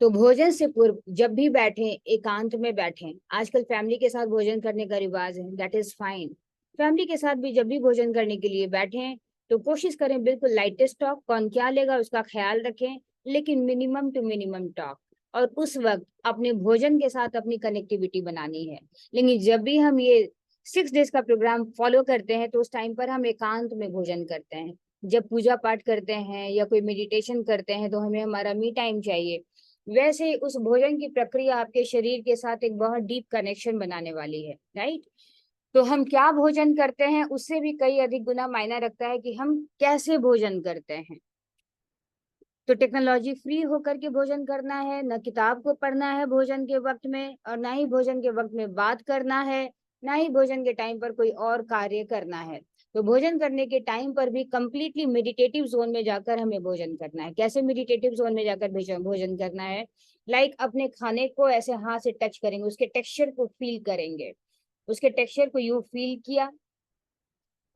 तो भोजन से पूर्व जब भी बैठे, एकांत में बैठे, आजकल फैमिली के साथ भोजन करने का रिवाज है, दैट इज फाइन। फैमिली के साथ भी जब भी भोजन करने के लिए बैठे तो कोशिश करें बिल्कुल लाइटेस्ट टॉक, कौन क्या लेगा उसका ख्याल रखें, लेकिन मिनिमम टू मिनिमम टॉक। और उस वक्त अपने भोजन के साथ अपनी कनेक्टिविटी बनानी है। लेकिन जब भी हम ये 6 डेज का प्रोग्राम फॉलो करते हैं तो उस टाइम पर हम एकांत में भोजन करते हैं। जब पूजा पाठ करते हैं या कोई मेडिटेशन करते हैं तो हमें हमारा मी टाइम चाहिए। वैसे ही उस भोजन की प्रक्रिया आपके शरीर के साथ एक बहुत डीप कनेक्शन बनाने वाली है, राइट। तो हम क्या भोजन करते हैं उससे भी कई अधिक गुना मायना रखता है कि हम कैसे भोजन करते हैं। तो टेक्नोलॉजी फ्री होकर के भोजन करना है, न किताब को पढ़ना है भोजन के वक्त में, और ना ही भोजन के वक्त में बात करना है, ना ही भोजन के टाइम पर कोई और कार्य करना है। तो भोजन करने के टाइम पर भी कंप्लीटली मेडिटेटिव जोन में जाकर हमें भोजन करना है। कैसे मेडिटेटिव जोन में जाकर भोजन करना है? लाइक अपने खाने को ऐसे हाथ से टच करेंगे, उसके टेक्सचर को फील करेंगे, उसके टेक्सचर को यू फील किया,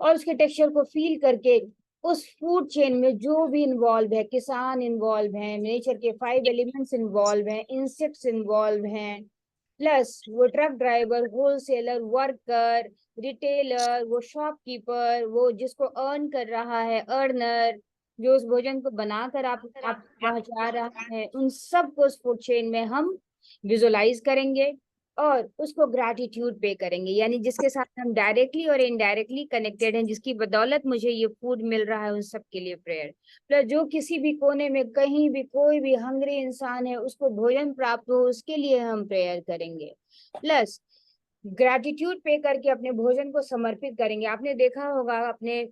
और उसके टेक्सचर को फील करके उस फूड चेन में जो भी इन्वॉल्व है, किसान इन्वॉल्व है, नेचर के 5 एलिमेंट्स इन्वॉल्व हैं, इंसेक्ट्स इन्वॉल्व हैं, प्लस वो truck driver, wholesaler, worker, retailer, वो शॉपकीपर, वो जिसको अर्न कर रहा है, अर्नर, जो उस भोजन को बनाकर आप पहुंचा रहा है, उन सबको उस फूड चेन में हम विजुलाइज करेंगे और उसको ग्रैटिट्यूड पे करेंगे। यानी जिसके साथ हम डायरेक्टली और इनडायरेक्टली कनेक्टेड हैं, जिसकी बदौलत मुझे ये फूड मिल रहा है, उन सब के लिए प्रेयर। प्लस जो किसी भी कोने में कहीं भी कोई भी हंग्री इंसान है उसको भोजन प्राप्त हो, उसके लिए हम प्रेयर करेंगे। प्लस ग्रैटिट्यूड पे करके अपने भोजन को समर्पित करेंगे। आपने देखा होगा अपने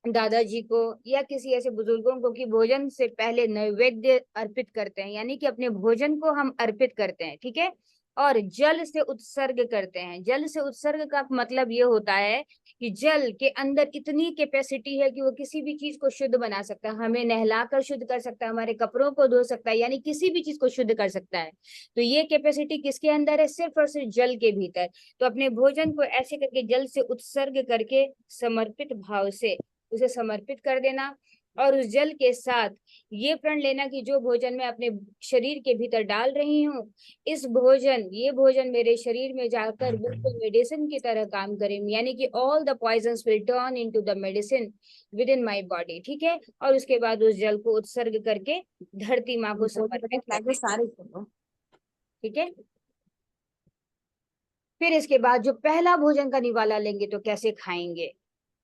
दादाजी को या किसी ऐसे बुजुर्गों को कि भोजन से पहले नैवेद्य अर्पित करते हैं, यानी कि अपने भोजन को हम अर्पित करते हैं, ठीक है। और जल से उत्सर्ग करते हैं। जल से उत्सर्ग का मतलब ये होता है कि जल के अंदर इतनी कैपेसिटी है कि वो किसी भी चीज को शुद्ध बना सकता है, हमें नहलाकर शुद्ध कर सकता है, हमारे कपड़ों को धो सकता है, यानी किसी भी चीज को शुद्ध कर सकता है। तो ये कैपेसिटी किसके अंदर है? सिर्फ और सिर्फ जल के भीतर। तो अपने भोजन को ऐसे करके जल से उत्सर्ग करके समर्पित भाव से उसे समर्पित कर देना, और उस जल के साथ ये प्रण लेना कि जो भोजन मैं अपने शरीर के भीतर डाल रही हूँ, ये भोजन मेरे शरीर में जाकर बिल्कुल मेडिसिन की तरह काम करे, यानी कि all the poisons will turn into the medicine within my body, ठीक है। और उसके बाद उस जल को उत्सर्ग करके धरती माँ को समर्पित कर सारे, ठीक है। फिर इसके बाद जो पहला भोजन का निवाला लेंगे तो कैसे खाएंगे?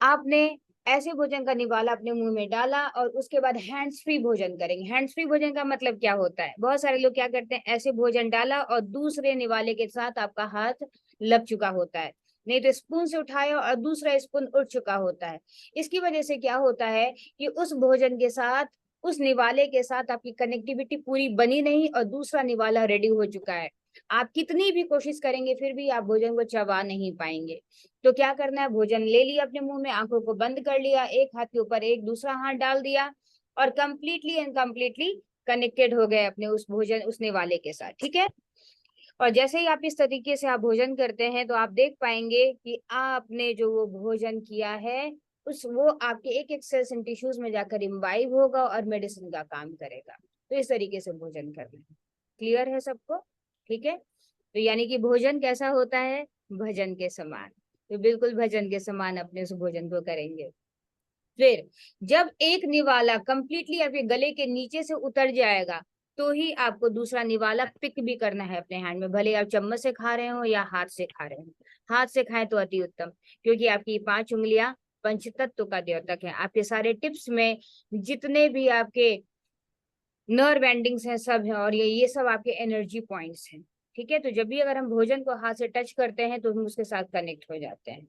आपने ऐसे भोजन का निवाला अपने मुंह में डाला और उसके बाद हैंड्स फ्री भोजन करेंगे। हैंड्स फ्री भोजन का मतलब क्या होता है? बहुत सारे लोग क्या करते हैं, ऐसे भोजन डाला और दूसरे निवाले के साथ आपका हाथ लग चुका होता है, नहीं तो स्पून से उठाया और दूसरा स्पून उठ चुका होता है। इसकी वजह से क्या होता है कि उस भोजन के साथ, उस निवाले के साथ आपकी कनेक्टिविटी पूरी बनी नहीं और दूसरा निवाला रेडी हो चुका है। आप कितनी भी कोशिश करेंगे फिर भी आप भोजन को चबा नहीं पाएंगे। तो क्या करना है, भोजन ले लिया अपने मुंह में, आंखों को बंद कर लिया, एक हाथ के ऊपर एक दूसरा हाथ डाल दिया और कंप्लीटली एंड कंप्लीटली कनेक्टेड हो गए अपने उस भोजन उसने वाले के साथ, ठीक है। और जैसे ही आप इस तरीके से आप भोजन करते हैं तो आप देख पाएंगे कि आपने जो वो भोजन किया है उस वो आपके एक एक सेल्स एंड टिश्यूज में जाकर इम्बाइब होगा और मेडिसिन का काम करेगा। तो इस तरीके से भोजन करना है। क्लियर है सबको? ठीक है। तो यानी कि भोजन कैसा होता है? भजन के समान। तो बिल्कुल भजन के समान अपने उस भोजन को करेंगे। फिर जब एक निवाला कंप्लीटली आपके गले के नीचे से उतर जाएगा तो ही आपको दूसरा निवाला पिक भी करना है अपने हैंड में, भले आप चम्मच से खा रहे हो या हाथ से खा रहे हो। हाथ से खाएं तो अति उत्तम, क्योंकि आपकी 5 उंगलियां पंचतत्व का द्योतक है। आपके सारे टिप्स में जितने भी आपके नर्व एंडिंग्स हैं सब है, और ये सब आपके एनर्जी पॉइंट्स हैं, ठीक है। तो जब भी अगर हम भोजन को हाथ से टच करते हैं तो हम उसके साथ कनेक्ट हो जाते हैं।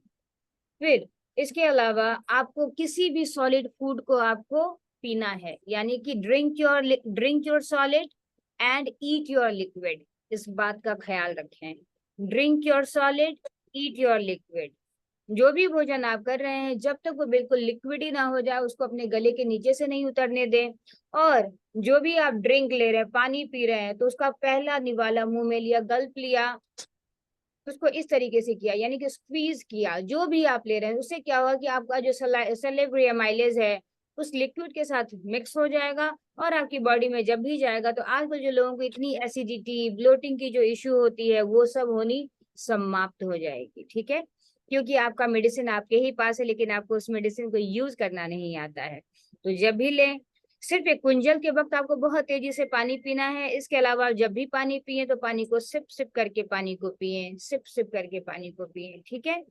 फिर इसके अलावा आपको किसी भी सॉलिड फूड को आपको पीना है, यानी कि drink your solid and eat your liquid. इस बात का ख्याल रखें, drink your solid, eat your liquid. जो भी भोजन आप कर रहे हैं जब तक वो बिल्कुल लिक्विड ही ना हो जाए उसको अपने गले के नीचे से नहीं उतरने दें। और जो भी आप ड्रिंक ले रहे हैं, पानी पी रहे हैं, तो उसका पहला निवाला मुंह में लिया, गल्प लिया, उसको इस तरीके से किया, यानी कि स्क्वीज किया। जो भी आप ले रहे हैं उससे क्या होगा कि आपका जो सलेवरी माइलेज है उस लिक्विड के साथ मिक्स हो जाएगा और आपकी बॉडी में जब भी जाएगा तो आजकल जो लोगों को इतनी एसिडिटी ब्लोटिंग की जो इश्यू होती है वो सब होनी समाप्त हो जाएगी, ठीक है। क्योंकि आपका मेडिसिन आपके ही पास है लेकिन आपको उस मेडिसिन को यूज करना नहीं आता है। तो जब भी लें, सिर्फ एक कुंजल के वक्त आपको बहुत तेजी से पानी पीना है। इसके अलावा जब भी पानी पिए तो पानी को सिप सिप करके पानी को पिए, सिप सिप करके पानी को पिए, ठीक है।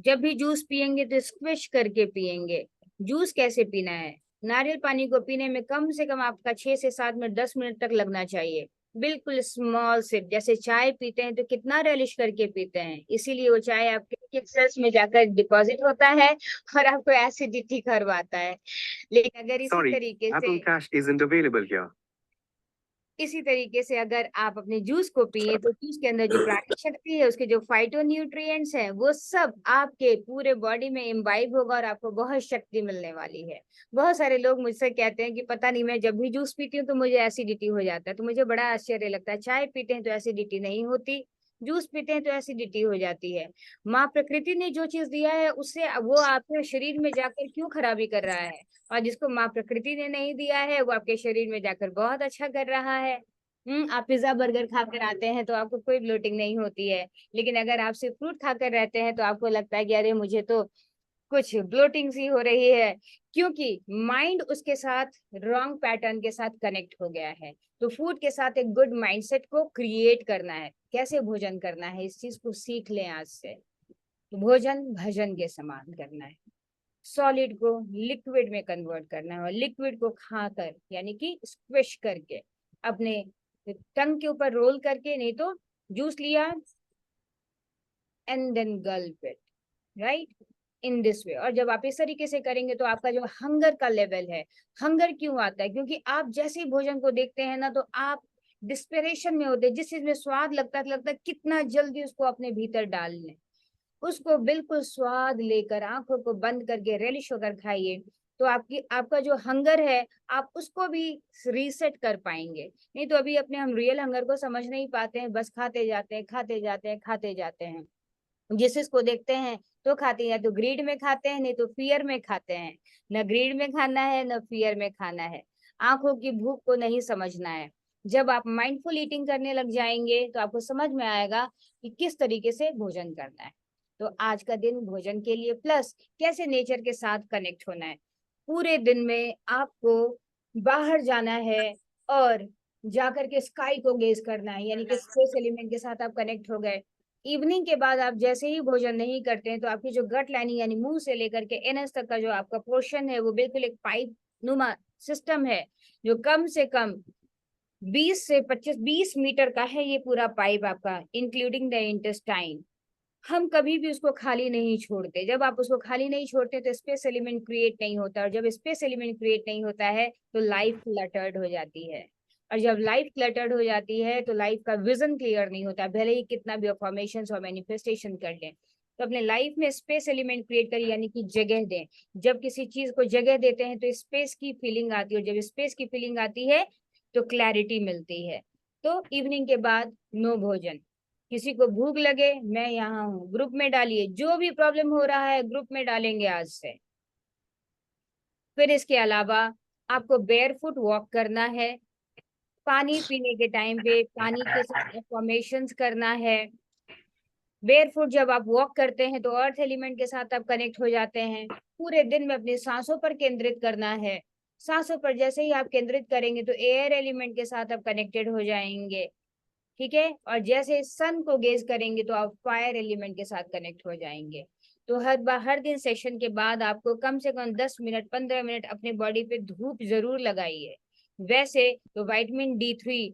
जब भी जूस पियेंगे तो स्क्विश करके पियेंगे। जूस कैसे पीना है? नारियल पानी को पीने में कम से कम आपका 6 से 7 मिनट 10 मिनट तक लगना चाहिए। बिल्कुल स्मॉल सिप, जैसे चाय पीते हैं तो कितना रेलिश करके पीते हैं, इसीलिए वो चाय आपके सेल्स में जाकर डिपॉजिट होता है और आपको एसिडिटी करवाता है। लेकिन अगर Sorry, Apple Cash isn't available here. इसी तरीके से अगर आप अपने जूस को पिए तो जूस के अंदर जो प्राणिक शक्ति है, उसके जो फाइटोन्यूट्रिएंट्स हैं, वो सब आपके पूरे बॉडी में इम्बाइब होगा और आपको बहुत शक्ति मिलने वाली है। बहुत सारे लोग मुझसे कहते हैं कि पता नहीं, मैं जब भी जूस पीती हूँ तो मुझे एसिडिटी हो जाता है। तो मुझे बड़ा आश्चर्य लगता है, चाय पीते हैं तो एसिडिटी नहीं होती, जूस पीते हैं तो एसिडिटी हो जाती है। माँ प्रकृति ने जो चीज दिया है उससे वो आपके शरीर में जाकर क्यों खराबी कर रहा है, और जिसको माँ प्रकृति ने नहीं दिया है वो आपके शरीर में जाकर बहुत अच्छा कर रहा है। आप पिज्जा बर्गर खाकर आते हैं तो आपको कोई ब्लोटिंग नहीं होती है, लेकिन अगर आप सिर्फ फ्रूट खाकर रहते हैं तो आपको लगता है कि अरे मुझे तो कुछ ब्लोटिंग सी हो रही है, क्योंकि माइंड उसके साथ रॉन्ग पैटर्न के साथ कनेक्ट हो गया है। तो फूड के साथ एक गुड माइंडसेट को क्रिएट करना है, कैसे भोजन करना है इस चीज को सीख लें आज से। तो भोजन भजन के समान करना है, सॉलिड को लिक्विड में कन्वर्ट करना है और लिक्विड को खाकर यानी कि स्क्विश करके अपने टंग के ऊपर रोल करके, नहीं तो जूस लिया and then gulp it, right, in this way. और जब आप इस तरीके से करेंगे तो आपका जो हंगर का लेवल है, हंगर क्यों आता है? क्योंकि आप जैसे ही भोजन को देखते हैं ना तो आप डिस्परेशन में होते हैं। जिस चीज में स्वाद लगता है कितना जल्दी उसको अपने भीतर डाल लें, उसको बिल्कुल स्वाद लेकर आंखों को बंद करके रेलिश होकर खाइए। तो आपका जो हंगर है आप उसको भी रीसेट कर पाएंगे। नहीं तो अभी अपने हम रियल हंगर को समझ नहीं पाते हैं, बस खाते जाते हैं खाते जाते हैं खाते जाते हैं। जिस चीज देखते हैं तो खाते हैं, या तो ग्रीड में खाते हैं नहीं तो फियर में खाते हैं। न ग्रीड में खाना है न फियर में खाना है, आंखों की भूख को नहीं समझना है। जब आप माइंडफुल ईटिंग करने लग जाएंगे तो आपको समझ में आएगा कि किस तरीके से भोजन करना है। तो आज का दिन भोजन के लिए, प्लस कैसे नेचर के साथ कनेक्ट होना है। पूरे दिन में आपको बाहर जाना है और जाकर के स्काई को गेज करना है, यानी कि स्पेस एलिमेंट के साथ आप कनेक्ट हो गए। इवनिंग के बाद आप जैसे ही भोजन नहीं करते हैं तो आपकी जो गट लाइनिंग यानी मुंह से लेकर के एनस तक का जो आपका पोर्शन है वो बिल्कुल एक पाइप नुमा सिस्टम है, जो कम से कम 20 से 20 मीटर का है। ये पूरा पाइप आपका इंक्लूडिंग द इंटेस्टाइन, हम कभी भी उसको खाली नहीं छोड़ते। जब आप उसको खाली नहीं छोड़ते तो स्पेस एलिमेंट क्रिएट नहीं होता, और जब स्पेस एलिमेंट क्रिएट नहीं होता है तो लाइफ क्लटर्ड हो जाती है। और जब लाइफ क्लटर्ड हो जाती है तो लाइफ का विजन क्लियर नहीं होता, भले ही कितना भी फॉर्मेशन और मैनिफेस्टेशन कर लें। तो अपने लाइफ में स्पेस एलिमेंट क्रिएट करिए, यानी कि जगह दें। जब किसी चीज को जगह देते हैं तो स्पेस की फीलिंग आती है, और जब स्पेस की फीलिंग आती है तो क्लैरिटी मिलती है। तो इवनिंग के बाद नो भोजन। किसी को भूख लगे, मैं यहाँ हूँ, ग्रुप में डालिए, जो भी प्रॉब्लम हो रहा है ग्रुप में डालेंगे आज से। फिर इसके अलावा आपको बेयर फुट वॉक करना है, पानी पीने के टाइम पे पानी के साथ फॉर्मेशंस करना है। बेयर फुट जब आप वॉक करते हैं तो अर्थ एलिमेंट के साथ आप कनेक्ट हो जाते हैं। पूरे दिन में अपनी सांसों पर केंद्रित करना है, सांसों पर जैसे ही आप केंद्रित करेंगे तो एयर एलिमेंट के साथ आप कनेक्टेड हो जाएंगे, ठीक है। और जैसे सन को गेज करेंगे तो आप फायर एलिमेंट के साथ कनेक्ट हो जाएंगे। तो हर दिन सेशन के बाद आपको कम से कम 10 मिनट 15 मिनट अपने बॉडी पे धूप जरूर लगाइए। वैसे तो विटामिन D3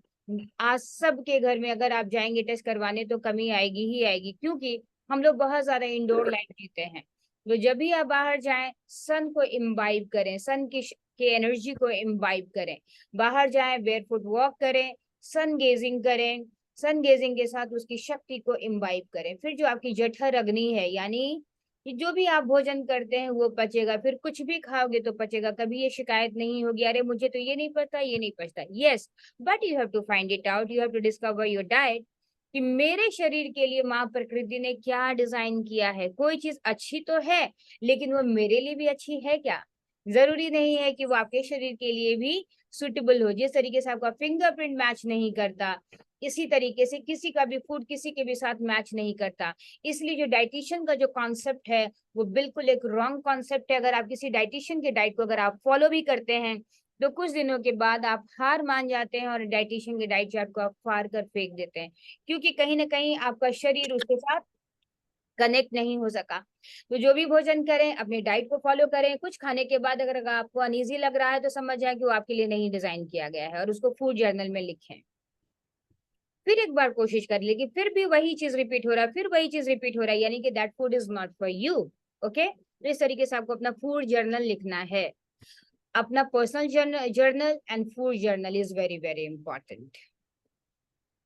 आज सबके घर में अगर आप जाएंगे टेस्ट करवाने तो कमी आएगी ही आएगी, क्योंकि हम लोग बहुत ज्यादा इंडोर लाइफ जीते हैं। तो जब भी आप बाहर जाएं सन को इम्बाइब करें, सन की एनर्जी को इम्बाइब करें। बाहर जाएं, बेयरफुट वॉक करें, सन गेजिंग करें, सन गेजिंग के साथ उसकी शक्ति को इम्बाइब करें। फिर जो आपकी जठर अग्नि है, यानी कि जो भी आप भोजन करते हैं वो पचेगा, फिर कुछ भी खाओगे तो पचेगा। कभी ये शिकायत नहीं होगी अरे मुझे तो ये नहीं पता, ये नहीं पचता। Yes, but you have to find it out, you have to discover your diet. कि मेरे शरीर के लिए माँ प्रकृति ने क्या डिजाइन किया है। कोई चीज अच्छी तो है, लेकिन वो मेरे लिए भी अच्छी है क्या? जरूरी नहीं है कि वो आपके शरीर के लिए भी सुटेबल हो। जिस तरीके से आपका फिंगरप्रिंट मैच नहीं करता, इसी तरीके से किसी का भी फूड किसी के भी साथ मैच नहीं करता। इसलिए जो डाइटिशियन का जो कॉन्सेप्ट है वो बिल्कुल एक रॉन्ग कॉन्सेप्ट है। अगर आप किसी डाइटिशियन के डाइट को अगर आप फॉलो भी करते हैं तो कुछ दिनों के बाद आप हार मान जाते हैं और डाइटिशियन के डाइट चार्ट को आप फाड़ कर फेंक देते हैं, क्योंकि कहीं ना कहीं आपका शरीर उसके साथ कनेक्ट नहीं हो सका। तो जो भी भोजन करें अपनी डाइट को फॉलो करें। कुछ खाने के बाद अगर आपको अनईजी लग रहा है तो समझ जाए कि वो आपके लिए नहीं डिजाइन किया गया है, और उसको फूड जर्नल में लिखें। फिर एक बार कोशिश कर ले कि फिर भी वही चीज रिपीट हो रहा है, फिर वही चीज रिपीट हो रहा है, यानी कि that food is not for you. Okay, तो इस तरीके से आपको अपना फूड जर्नल लिखना है। अपना personal journal and food journal is very very important.